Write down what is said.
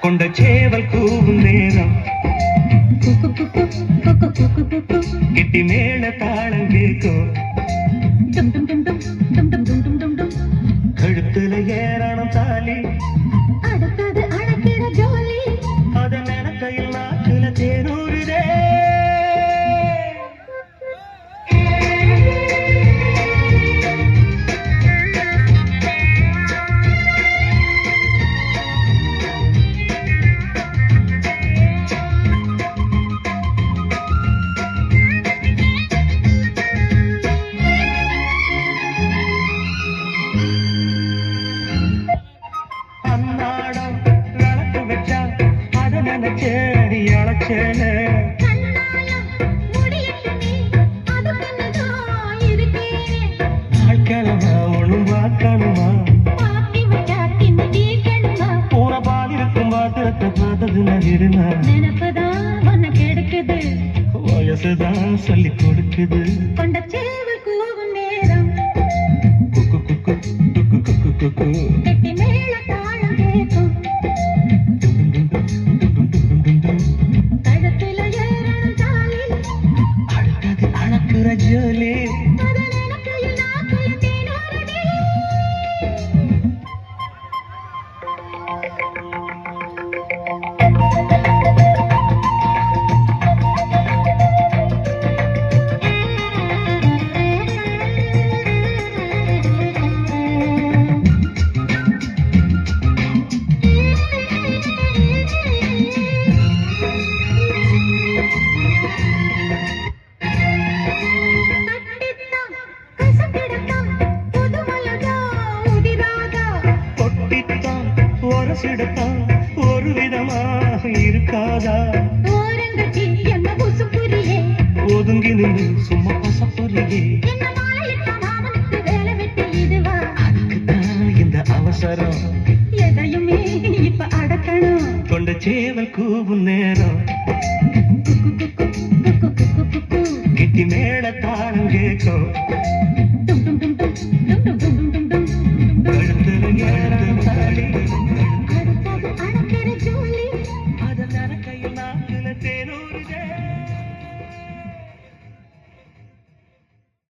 கொண்ட சேவல் கூவும் நேரம் கிட்டி மேல தாளம் கேட்கும் கழுத்துல ஏறணும் தாலி அடுத்தது அழைக்கிற ஜோலி அத நினைக்கையில் நாட்டுல தேரூருதே சேடி அழைச்சேன நாட்களமா ஒண்ணும் பார்க்கணுமா போன பால் இருக்கும் பாத்திரத்தை பார்த்தது நகிருந்தா வயசுதான் சொல்லி கொடுக்குது கொண்ட சேவல் கூவும் நேரம் குக்கு குக்கு குக்கு குக்கு குக்கு கெட்டி மேல தாளம் கேட்கும் ஜோலி சிடத்தான் ஒரு விதமாக இருக்காதா ஒதுங்கி நின்று சும்மா பசப்புரியே அதுக்குத்தான் இந்த அவசரம் எதையுமே இப்ப அடக்கணும் கொண்ட சேவல் கூவும் நேரம்